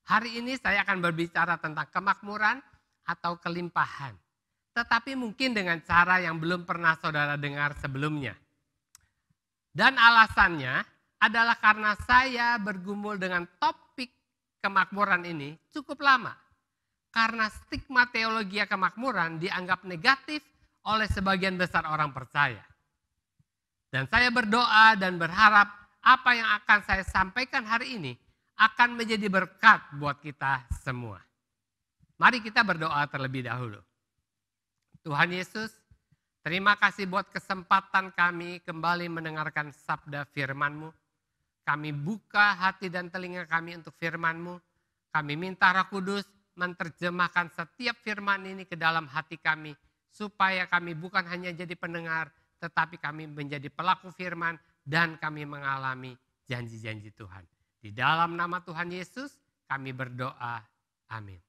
Hari ini saya akan berbicara tentang kemakmuran atau kelimpahan. Tetapi mungkin dengan cara yang belum pernah saudara dengar sebelumnya. Dan alasannya adalah karena saya bergumul dengan topik kemakmuran ini cukup lama. Karena stigma teologi kemakmuran dianggap negatif oleh sebagian besar orang percaya. Dan saya berdoa dan berharap apa yang akan saya sampaikan hari ini akan menjadi berkat buat kita semua. Mari kita berdoa terlebih dahulu. Tuhan Yesus, terima kasih buat kesempatan kami kembali mendengarkan sabda firman-Mu. Kami buka hati dan telinga kami untuk firman-Mu. Kami minta Roh Kudus menerjemahkan setiap firman ini ke dalam hati kami. Supaya kami bukan hanya jadi pendengar, tetapi kami menjadi pelaku firman dan kami mengalami janji-janji Tuhan. Di dalam nama Tuhan Yesus kami berdoa. Amin.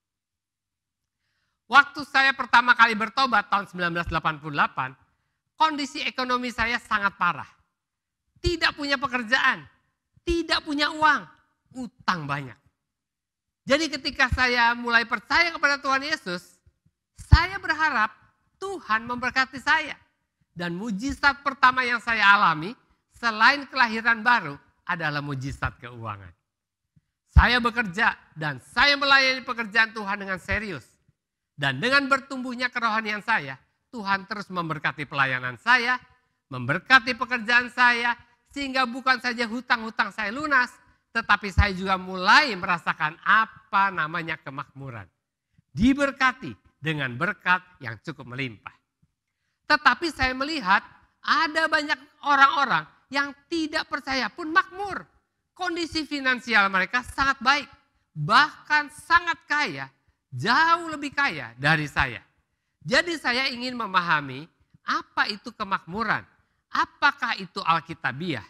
Waktu saya pertama kali bertobat tahun 1988, kondisi ekonomi saya sangat parah. Tidak punya pekerjaan, tidak punya uang, utang banyak. Jadi ketika saya mulai percaya kepada Tuhan Yesus, saya berharap Tuhan memberkati saya. Dan mujizat pertama yang saya alami selain kelahiran baru adalah mujizat keuangan. Saya bekerja dan saya melayani pekerjaan Tuhan dengan serius. Dan dengan bertumbuhnya kerohanian saya, Tuhan terus memberkati pelayanan saya, memberkati pekerjaan saya, sehingga bukan saja hutang-hutang saya lunas, tetapi saya juga mulai merasakan apa namanya kemakmuran. Diberkati dengan berkat yang cukup melimpah. Tetapi saya melihat ada banyak orang-orang yang tidak percaya pun makmur. Kondisi finansial mereka sangat baik, bahkan sangat kaya, jauh lebih kaya dari saya. Jadi saya ingin memahami apa itu kemakmuran, apakah itu alkitabiah,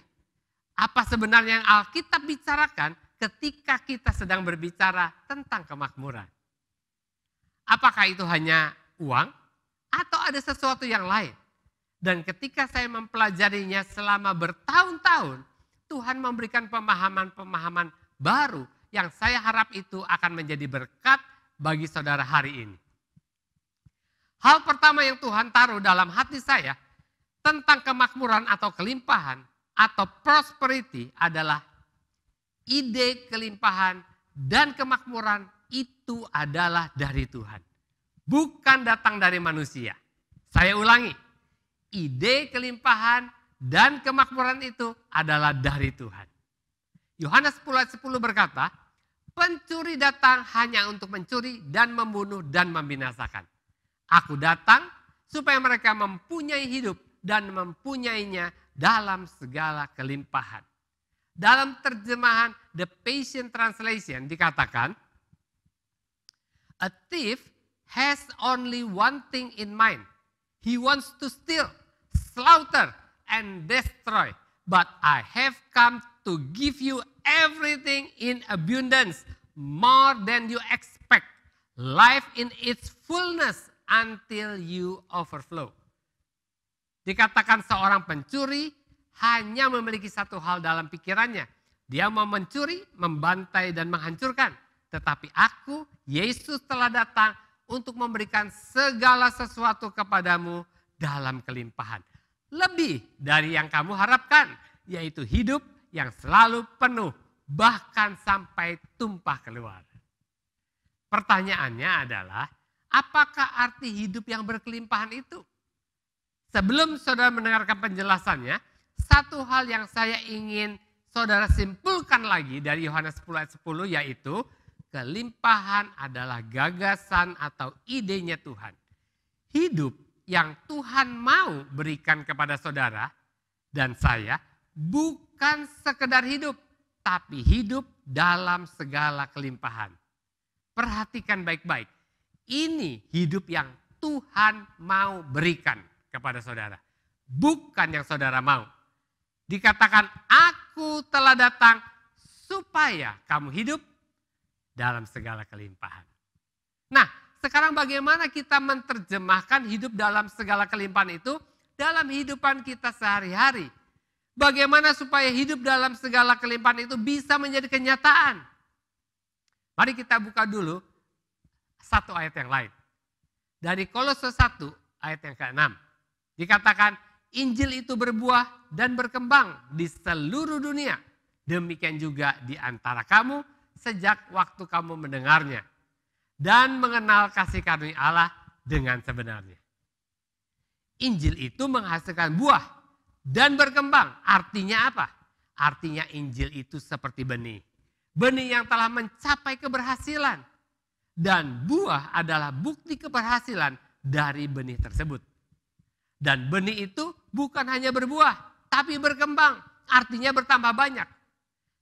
apa sebenarnya yang Alkitab bicarakan ketika kita sedang berbicara tentang kemakmuran. Apakah itu hanya uang atau ada sesuatu yang lain? Dan ketika saya mempelajarinya selama bertahun-tahun, Tuhan memberikan pemahaman-pemahaman baru yang saya harap itu akan menjadi berkat bagi saudara hari ini. Hal pertama yang Tuhan taruh dalam hati saya tentang kemakmuran atau kelimpahan atau prosperity adalah ide kelimpahan dan kemakmuran itu adalah dari Tuhan. Bukan datang dari manusia. Saya ulangi, ide kelimpahan dan kemakmuran itu adalah dari Tuhan. Yohanes 10 ayat 10 berkata, pencuri datang hanya untuk mencuri dan membunuh dan membinasakan. Aku datang supaya mereka mempunyai hidup dan mempunyainya dalam segala kelimpahan. Dalam terjemahan The Passion Translation dikatakan, a thief has only one thing in mind. He wants to steal, slaughter, and destroy. But I have come to give you everything in abundance, more than you expect. Life in its fullness until you overflow. Dikatakan seorang pencuri hanya memiliki satu hal dalam pikirannya. Dia mau mencuri, membantai, dan menghancurkan. Tetapi aku, Yesus telah datang untuk memberikan segala sesuatu kepadamu dalam kelimpahan. Lebih dari yang kamu harapkan, yaitu hidup yang selalu penuh, bahkan sampai tumpah keluar. Pertanyaannya adalah, apakah arti hidup yang berkelimpahan itu? Sebelum saudara mendengarkan penjelasannya, satu hal yang saya ingin saudara simpulkan lagi dari Yohanes 10 ayat 10 yaitu kelimpahan adalah gagasan atau idenya Tuhan. Hidup yang Tuhan mau berikan kepada saudara dan saya bukan sekedar hidup, tapi hidup dalam segala kelimpahan. Perhatikan baik-baik, ini hidup yang Tuhan mau berikan kepada saudara. Bukan yang saudara mau. Dikatakan, aku telah datang supaya kamu hidup dalam segala kelimpahan. Nah, sekarang bagaimana kita menerjemahkan hidup dalam segala kelimpahan itu dalam kehidupan kita sehari-hari? Bagaimana supaya hidup dalam segala kelimpahan itu bisa menjadi kenyataan? Mari kita buka dulu satu ayat yang lain. Dari Kolose 1 ayat yang ke-6. Dikatakan, Injil itu berbuah dan berkembang di seluruh dunia. Demikian juga di antara kamu sejak waktu kamu mendengarnya. Dan mengenal kasih karunia Allah dengan sebenarnya. Injil itu menghasilkan buah dan berkembang. Artinya apa? Artinya Injil itu seperti benih. Benih yang telah mencapai keberhasilan. Dan buah adalah bukti keberhasilan dari benih tersebut. Dan benih itu bukan hanya berbuah, tapi berkembang. Artinya bertambah banyak.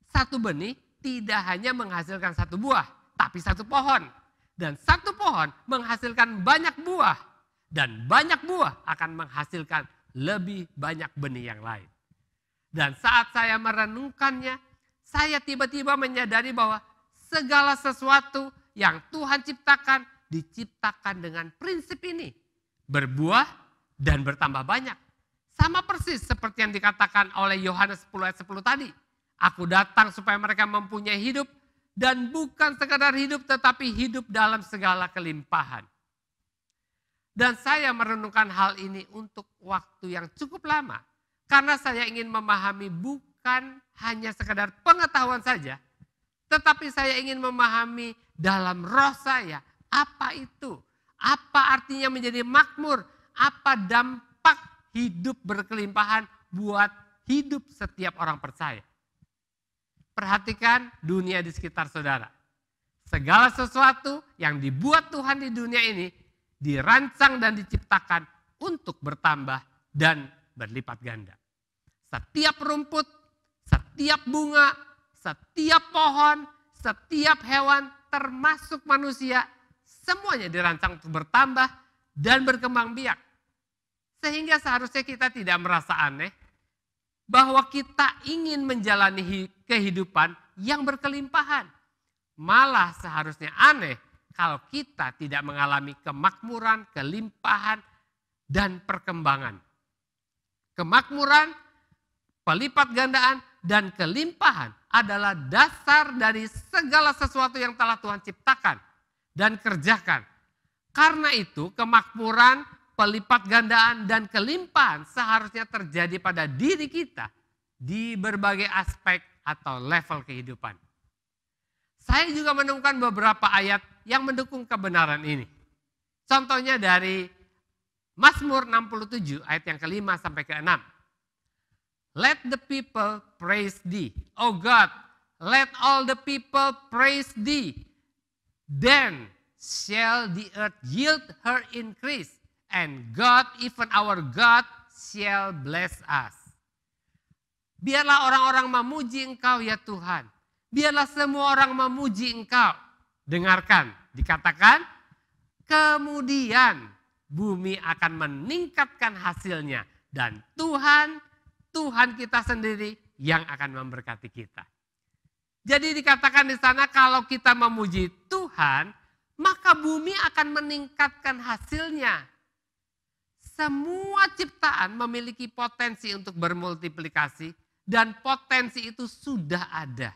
Satu benih tidak hanya menghasilkan satu buah, tapi satu pohon. Dan satu pohon menghasilkan banyak buah. Dan banyak buah akan menghasilkan lebih banyak benih yang lain. Dan saat saya merenungkannya, saya tiba-tiba menyadari bahwa segala sesuatu yang Tuhan ciptakan, diciptakan dengan prinsip ini. Berbuah dan bertambah banyak. Sama persis seperti yang dikatakan oleh Yohanes 10 ayat 10 tadi. Aku datang supaya mereka mempunyai hidup, dan bukan sekadar hidup tetapi hidup dalam segala kelimpahan. Dan saya merenungkan hal ini untuk waktu yang cukup lama. Karena saya ingin memahami bukan hanya sekadar pengetahuan saja, tetapi saya ingin memahami dalam roh saya, apa itu? Apa artinya menjadi makmur? Apa dampak hidup berkelimpahan buat hidup setiap orang percaya? Perhatikan dunia di sekitar saudara. Segala sesuatu yang dibuat Tuhan di dunia ini dirancang dan diciptakan untuk bertambah dan berlipat ganda. Setiap rumput, setiap bunga, setiap pohon, setiap hewan, termasuk manusia, semuanya dirancang untuk bertambah dan berkembang biak. Sehingga seharusnya kita tidak merasa aneh bahwa kita ingin menjalani kehidupan yang berkelimpahan. Malah seharusnya aneh kalau kita tidak mengalami kemakmuran, kelimpahan, dan perkembangan. Kemakmuran, pelipat gandaan, dan kelimpahan adalah dasar dari segala sesuatu yang telah Tuhan ciptakan dan kerjakan. Karena itu kemakmuran, pelipat gandaan, dan kelimpahan seharusnya terjadi pada diri kita di berbagai aspek atau level kehidupan. Saya juga menemukan beberapa ayat yang mendukung kebenaran ini. Contohnya dari Mazmur 67 ayat yang ke-5 sampai ke-6. Let the people praise thee. Oh God, let all the people praise thee. Then shall the earth yield her increase. And God, even our God, shall bless us. Biarlah orang-orang memuji Engkau ya Tuhan. Biarlah semua orang memuji Engkau. Dengarkan, dikatakan, kemudian bumi akan meningkatkan hasilnya. Dan Tuhan kita sendiri yang akan memberkati kita. Jadi dikatakan di sana kalau kita memuji Tuhan, maka bumi akan meningkatkan hasilnya. Semua ciptaan memiliki potensi untuk bermultiplikasi dan potensi itu sudah ada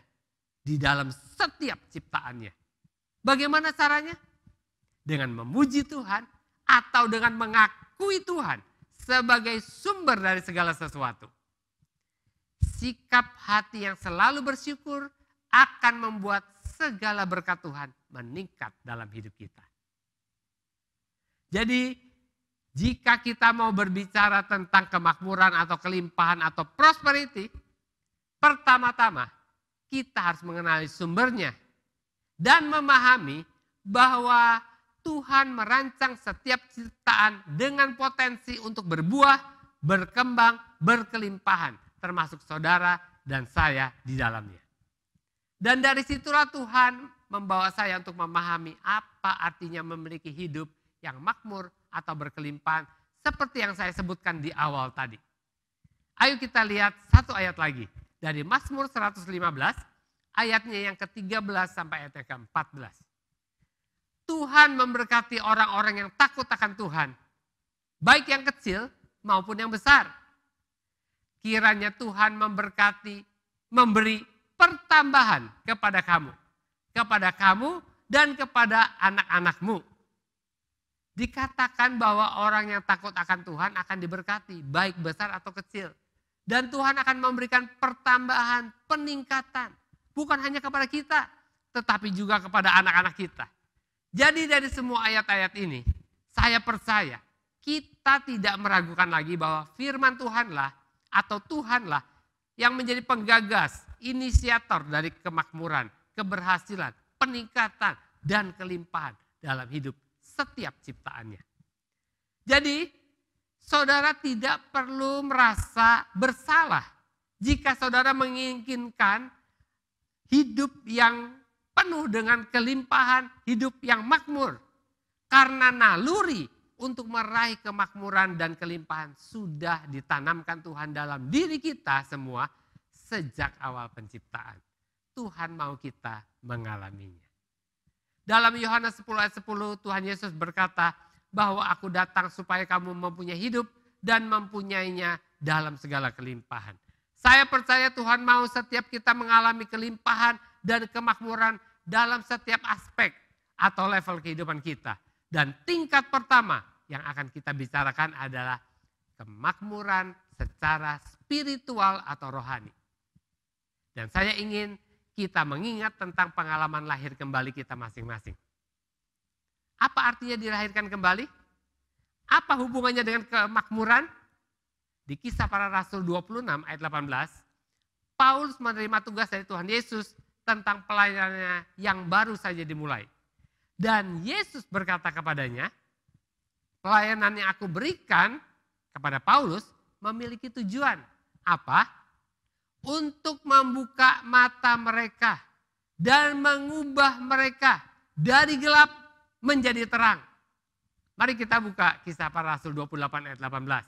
di dalam setiap ciptaannya. Bagaimana caranya? Dengan memuji Tuhan atau dengan mengakui Tuhan sebagai sumber dari segala sesuatu. Sikap hati yang selalu bersyukur akan membuat segala berkat Tuhan meningkat dalam hidup kita. Jadi jika kita mau berbicara tentang kemakmuran atau kelimpahan atau prosperity, pertama-tama kita harus mengenali sumbernya dan memahami bahwa Tuhan merancang setiap ciptaan dengan potensi untuk berbuah, berkembang, berkelimpahan, termasuk saudara dan saya di dalamnya. Dan dari situlah Tuhan membawa saya untuk memahami apa artinya memiliki hidup yang makmur atau berkelimpahan seperti yang saya sebutkan di awal tadi. Ayo kita lihat satu ayat lagi dari Mazmur 115 ayatnya yang ke-13 sampai ayat yang ke-14. Tuhan memberkati orang-orang yang takut akan Tuhan, baik yang kecil maupun yang besar. Kiranya Tuhan memberkati, memberi pertambahan kepada kamu kepada kamu dan kepada anak-anakmu. Dikatakan bahwa orang yang takut akan Tuhan akan diberkati, baik besar atau kecil. Dan Tuhan akan memberikan pertambahan, peningkatan. Bukan hanya kepada kita, tetapi juga kepada anak-anak kita. Jadi dari semua ayat-ayat ini, saya percaya kita tidak meragukan lagi bahwa firman Tuhanlah atau Tuhanlah yang menjadi penggagas, inisiator dari kemakmuran, keberhasilan, peningkatan, dan kelimpahan dalam hidup setiap ciptaannya. Jadi, saudara tidak perlu merasa bersalah jika saudara menginginkan hidup yang penuh dengan kelimpahan, hidup yang makmur. Karena naluri untuk meraih kemakmuran dan kelimpahan sudah ditanamkan Tuhan dalam diri kita semua sejak awal penciptaan. Tuhan mau kita mengalaminya. Dalam Yohanes 10 ayat 10 Tuhan Yesus berkata bahwa aku datang supaya kamu mempunyai hidup dan mempunyainya dalam segala kelimpahan. Saya percaya Tuhan mau setiap kita mengalami kelimpahan dan kemakmuran dalam setiap aspek atau level kehidupan kita. Dan tingkat pertama yang akan kita bicarakan adalah kemakmuran secara spiritual atau rohani. Dan saya ingin kita mengingat tentang pengalaman lahir kembali kita masing-masing. Apa artinya dilahirkan kembali? Apa hubungannya dengan kemakmuran? Di Kisah Para Rasul 26 ayat 18, Paulus menerima tugas dari Tuhan Yesus tentang pelayanannya yang baru saja dimulai. Dan Yesus berkata kepadanya, pelayanan yang aku berikan kepada Paulus memiliki tujuan. Apa? Untuk membuka mata mereka dan mengubah mereka dari gelap menjadi terang. Mari kita buka Kisah Para Rasul 28 ayat 18.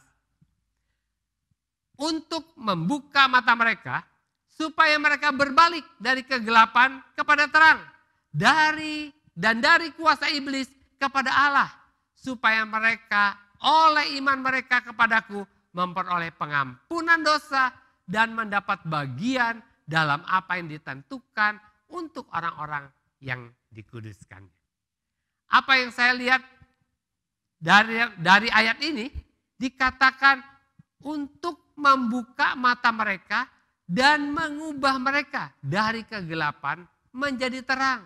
Untuk membuka mata mereka supaya mereka berbalik dari kegelapan kepada terang. Dari kuasa iblis kepada Allah. Supaya mereka oleh iman mereka kepadaku memperoleh pengampunan dosa dan mendapat bagian dalam apa yang ditentukan untuk orang-orang yang dikuduskan. Apa yang saya lihat dari ayat ini dikatakan untuk membuka mata mereka dan mengubah mereka dari kegelapan menjadi terang.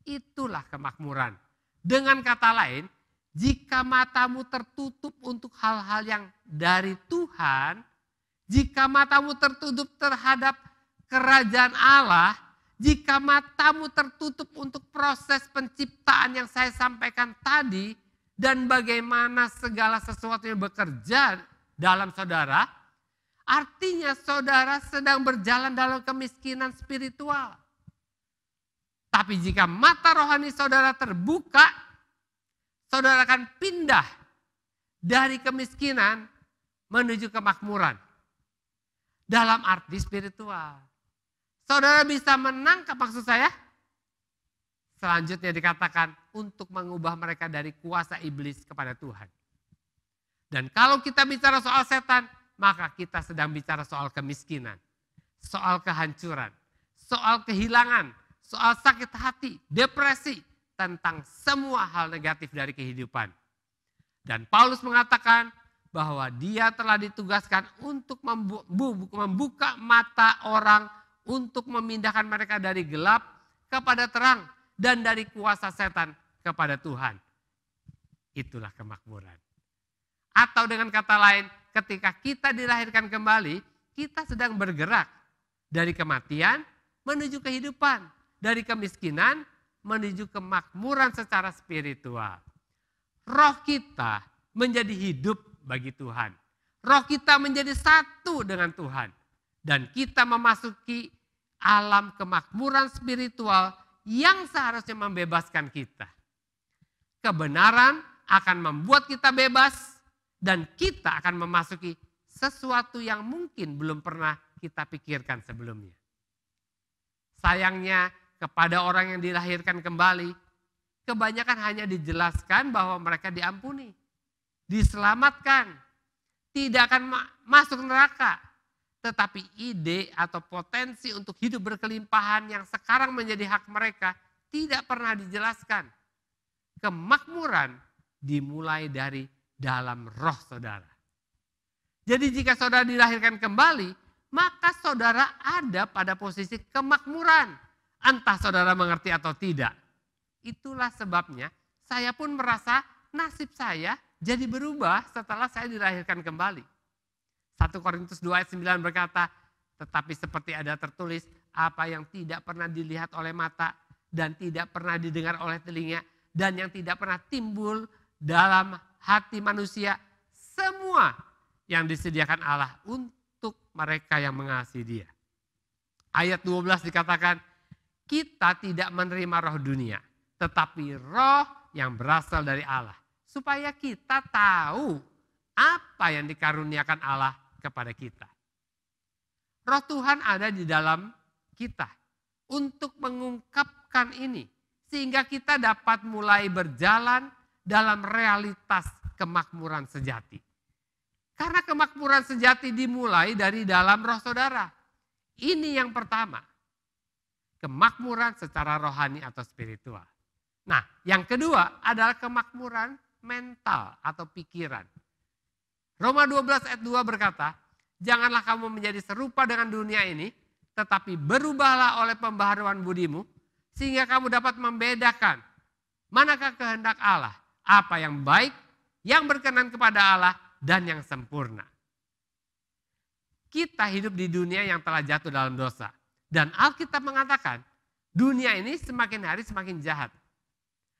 Itulah kemakmuran. Dengan kata lain, jika matamu tertutup untuk hal-hal yang dari Tuhan, jika matamu tertutup terhadap kerajaan Allah, jika matamu tertutup untuk proses penciptaan yang saya sampaikan tadi, dan bagaimana segala sesuatu yang bekerja dalam saudara, artinya saudara sedang berjalan dalam kemiskinan spiritual. Tapi jika mata rohani saudara terbuka, saudara akan pindah dari kemiskinan menuju kemakmuran. Dalam arti spiritual. Saudara bisa menangkap maksud saya? Selanjutnya dikatakan untuk mengubah mereka dari kuasa iblis kepada Tuhan. Dan kalau kita bicara soal setan, maka kita sedang bicara soal kemiskinan, soal kehancuran, soal kehilangan, soal sakit hati, depresi, tentang semua hal negatif dari kehidupan. Dan Paulus mengatakan bahwa dia telah ditugaskan untuk membuka mata orang untuk memindahkan mereka dari gelap kepada terang dan dari kuasa setan kepada Tuhan. Itulah kemakmuran. Atau dengan kata lain, ketika kita dilahirkan kembali, kita sedang bergerak dari kematian menuju kehidupan, dari kemiskinan menuju kemakmuran secara spiritual. Roh kita menjadi hidup bagi Tuhan. Roh kita menjadi satu dengan Tuhan. Dan kita memasuki alam kemakmuran spiritual yang seharusnya membebaskan kita. Kebenaran akan membuat kita bebas dan kita akan memasuki sesuatu yang mungkin belum pernah kita pikirkan sebelumnya. Sayangnya kepada orang yang dilahirkan kembali, kebanyakan hanya dijelaskan bahwa mereka diampuni, diselamatkan, tidak akan masuk neraka. tetapi ide atau potensi untuk hidup berkelimpahan yang sekarang menjadi hak mereka tidak pernah dijelaskan. Kemakmuran dimulai dari dalam roh saudara. Jadi jika saudara dilahirkan kembali, maka saudara ada pada posisi kemakmuran. Entah saudara mengerti atau tidak. Itulah sebabnya saya pun merasa nasib saya jadi berubah setelah saya dilahirkan kembali. 1 Korintus 2 ayat 9 berkata, tetapi seperti ada tertulis, apa yang tidak pernah dilihat oleh mata dan tidak pernah didengar oleh telinga dan yang tidak pernah timbul dalam hati manusia, semua yang disediakan Allah untuk mereka yang mengasihi Dia. Ayat 12 dikatakan, kita tidak menerima roh dunia, tetapi roh yang berasal dari Allah. Supaya kita tahu apa yang dikaruniakan Allah kepada kita. Roh Tuhan ada di dalam kita untuk mengungkapkan ini. Sehingga kita dapat mulai berjalan dalam realitas kemakmuran sejati. Karena kemakmuran sejati dimulai dari dalam roh saudara. Ini yang pertama. Kemakmuran secara rohani atau spiritual. Nah, yang kedua adalah kemakmuran mental atau pikiran. Roma 12 ayat 2 berkata, janganlah kamu menjadi serupa dengan dunia ini, tetapi berubahlah oleh pembaharuan budimu, sehingga kamu dapat membedakan manakah kehendak Allah, apa yang baik, yang berkenan kepada Allah, dan yang sempurna. Kita hidup di dunia yang telah jatuh dalam dosa. Dan Alkitab mengatakan, dunia ini semakin hari semakin jahat.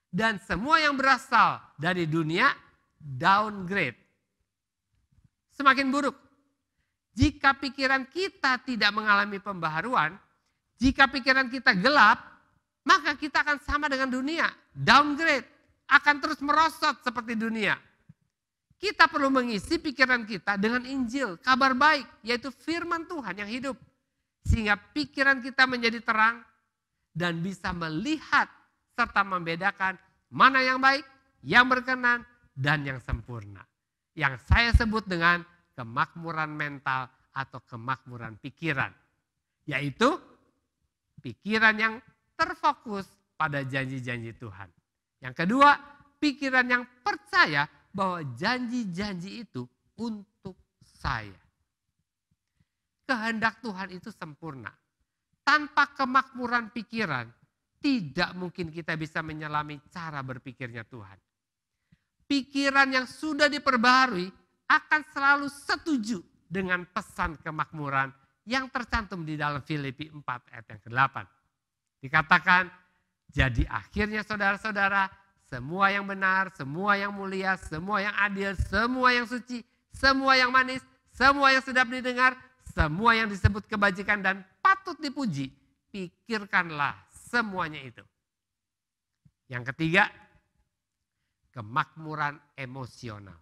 Dan semua yang berasal dari dunia downgrade. Semakin buruk. Jika pikiran kita tidak mengalami pembaharuan, jika pikiran kita gelap, maka kita akan sama dengan dunia. Downgrade. Akan terus merosot seperti dunia. Kita perlu mengisi pikiran kita dengan Injil, kabar baik, yaitu firman Tuhan yang hidup. Sehingga pikiran kita menjadi terang dan bisa melihat serta membedakan mana yang baik, yang berkenan, dan yang sempurna. Yang saya sebut dengan kemakmuran mental atau kemakmuran pikiran. Yaitu pikiran yang terfokus pada janji-janji Tuhan. Yang kedua, pikiran yang percaya bahwa janji-janji itu untuk saya. Kehendak Tuhan itu sempurna. Tanpa kemakmuran pikiran, tidak mungkin kita bisa menyelami cara berpikirnya Tuhan. Pikiran yang sudah diperbaharui akan selalu setuju dengan pesan kemakmuran yang tercantum di dalam Filipi 4 ayat yang ke-8. Dikatakan, jadi akhirnya saudara-saudara, semua yang benar, semua yang mulia, semua yang adil, semua yang suci, semua yang manis, semua yang sedap didengar, semua yang disebut kebajikan dan patut dipuji, pikirkanlah semuanya itu. Yang ketiga, kemakmuran emosional.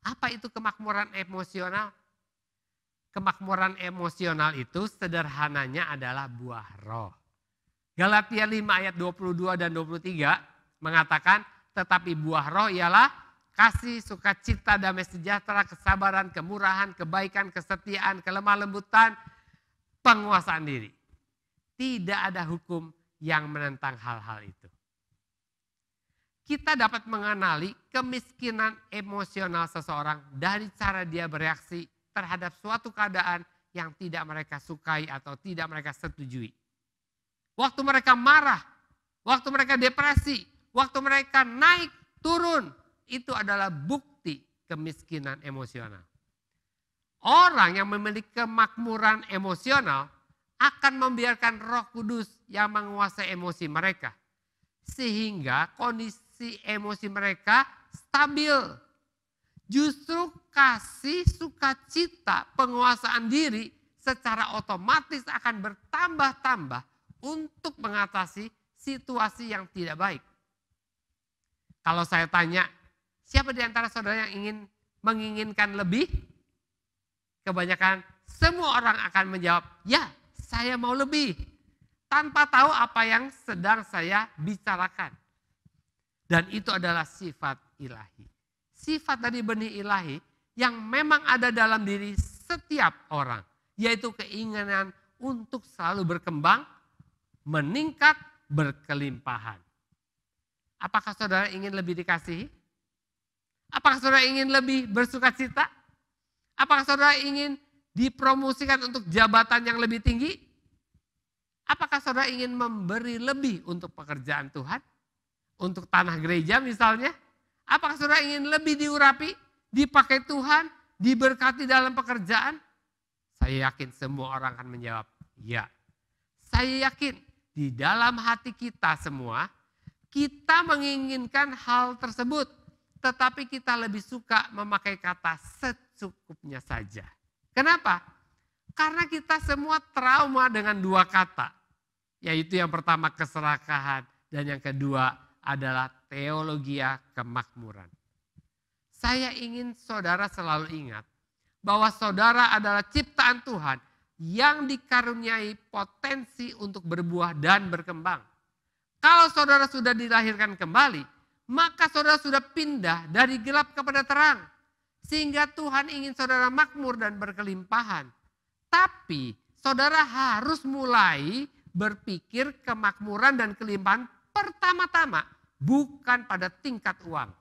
Apa itu kemakmuran emosional? Kemakmuran emosional itu sederhananya adalah buah roh. Galatia 5 ayat 22 dan 23 mengatakan, tetapi buah roh ialah kasih, sukacita, damai sejahtera, kesabaran, kemurahan, kebaikan, kesetiaan, kelemah lembutan, penguasaan diri. Tidak ada hukum yang menentang hal-hal itu. Kita dapat mengenali kemiskinan emosional seseorang dari cara dia bereaksi terhadap suatu keadaan yang tidak mereka sukai atau tidak mereka setujui. Waktu mereka marah, waktu mereka depresi, waktu mereka naik, turun, itu adalah bukti kemiskinan emosional. Orang yang memiliki kemakmuran emosional akan membiarkan Roh Kudus yang menguasai emosi mereka. Sehingga kondisi emosi mereka stabil. Justru kasih, sukacita, penguasaan diri secara otomatis akan bertambah-tambah untuk mengatasi situasi yang tidak baik. Kalau saya tanya, siapa di antara saudara yang menginginkan lebih? Kebanyakan semua orang akan menjawab, ya saya mau lebih. Tanpa tahu apa yang sedang saya bicarakan. Dan itu adalah sifat ilahi. Sifat dari benih ilahi yang memang ada dalam diri setiap orang. yaitu keinginan untuk selalu berkembang, meningkat, berkelimpahan. Apakah saudara ingin lebih dikasihi? Apakah saudara ingin lebih bersukacita? Apakah saudara ingin dipromosikan untuk jabatan yang lebih tinggi? Apakah saudara ingin memberi lebih untuk pekerjaan Tuhan? Untuk tanah gereja misalnya? Apakah saudara ingin lebih diurapi, dipakai Tuhan, diberkati dalam pekerjaan? Saya yakin semua orang akan menjawab, ya. Saya yakin di dalam hati kita semua, kita menginginkan hal tersebut. Tetapi kita lebih suka memakai kata secukupnya saja. Kenapa? Karena kita semua trauma dengan dua kata. Yaitu yang pertama keserakahan dan yang kedua adalah teologia kemakmuran. Saya ingin saudara selalu ingat bahwa saudara adalah ciptaan Tuhan yang dikaruniai potensi untuk berbuah dan berkembang. Kalau saudara sudah dilahirkan kembali, maka saudara sudah pindah dari gelap kepada terang. Sehingga Tuhan ingin saudara makmur dan berkelimpahan. Tapi saudara harus mulai berpikir kemakmuran dan kelimpahan pertama-tama bukan pada tingkat uang.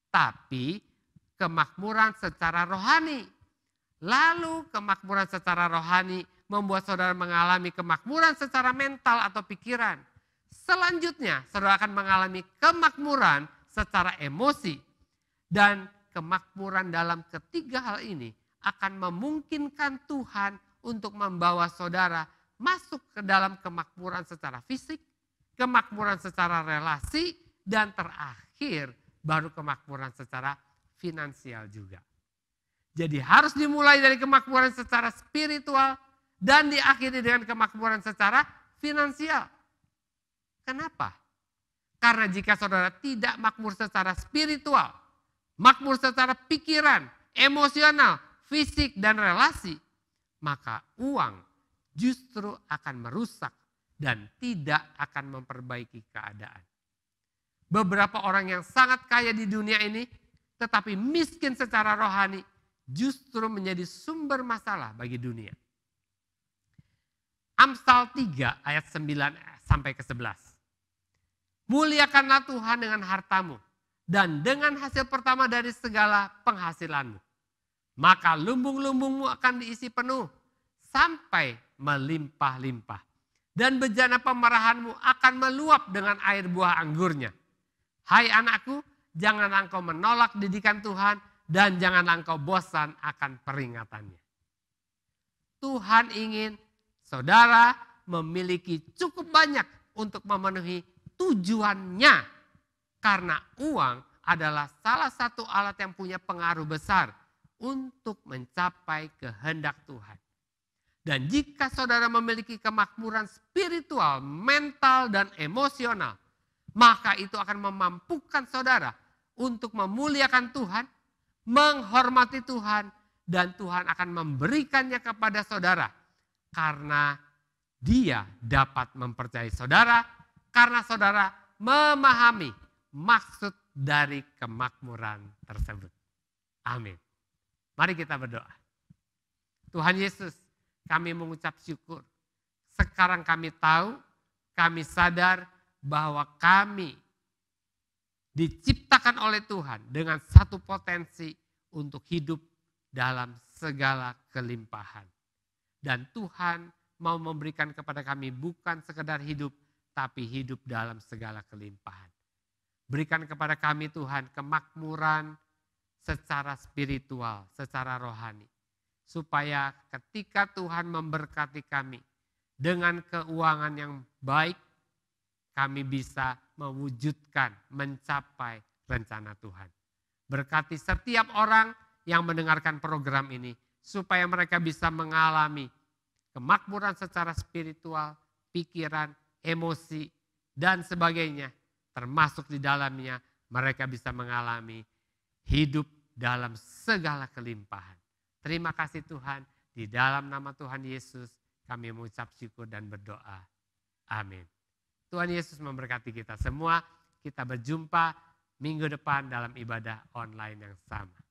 Tapi kemakmuran secara rohani. Lalu kemakmuran secara rohani membuat saudara mengalami kemakmuran secara mental atau pikiran. Selanjutnya saudara akan mengalami kemakmuran secara emosi. Dan kemakmuran dalam ketiga hal ini akan memungkinkan Tuhan untuk membawa saudara masuk ke dalam kemakmuran secara fisik, kemakmuran secara relasi, dan terakhir baru kemakmuran secara finansial juga. Jadi harus dimulai dari kemakmuran secara spiritual dan diakhiri dengan kemakmuran secara finansial. Kenapa? Karena jika saudara tidak makmur secara spiritual, makmur secara pikiran, emosional, fisik, dan relasi, maka uang justru akan merusak dan tidak akan memperbaiki keadaan. Beberapa orang yang sangat kaya di dunia ini, tetapi miskin secara rohani, justru menjadi sumber masalah bagi dunia. Amsal 3 ayat 9 sampai ke 11. Muliakanlah Tuhan dengan hartamu dan dengan hasil pertama dari segala penghasilanmu. Maka lumbung-lumbungmu akan diisi penuh sampai melimpah-limpah. Dan bejana pemerahanmu akan meluap dengan air buah anggurnya. Hai anakku, janganlah engkau menolak didikan Tuhan dan janganlah engkau bosan akan peringatannya. Tuhan ingin saudara memiliki cukup banyak untuk memenuhi tujuannya. Karena uang adalah salah satu alat yang punya pengaruh besar untuk mencapai kehendak Tuhan. Dan jika saudara memiliki kemakmuran spiritual, mental, dan emosional, maka itu akan memampukan saudara untuk memuliakan Tuhan, menghormati Tuhan, dan Tuhan akan memberikannya kepada saudara. Karena Dia dapat mempercayai saudara, karena saudara memahami maksud dari kemakmuran tersebut. Amin. Mari kita berdoa. Tuhan Yesus, kami mengucap syukur. Sekarang kami tahu, kami sadar bahwa kami diciptakan oleh Tuhan dengan satu potensi untuk hidup dalam segala kelimpahan. Dan Tuhan mau memberikan kepada kami bukan sekedar hidup, tapi hidup dalam segala kelimpahan. Berikan kepada kami Tuhan kemakmuran secara spiritual, secara rohani. Supaya ketika Tuhan memberkati kami dengan keuangan yang baik, kami bisa mewujudkan, mencapai rencana Tuhan. Berkati setiap orang yang mendengarkan program ini, supaya mereka bisa mengalami kemakmuran secara spiritual, pikiran, emosi, dan sebagainya. Termasuk di dalamnya mereka bisa mengalami hidup dalam segala kelimpahan. Terima kasih Tuhan, di dalam nama Tuhan Yesus kami mengucap syukur dan berdoa. Amin. Tuhan Yesus memberkati kita semua. Kita berjumpa minggu depan dalam ibadah online yang sama.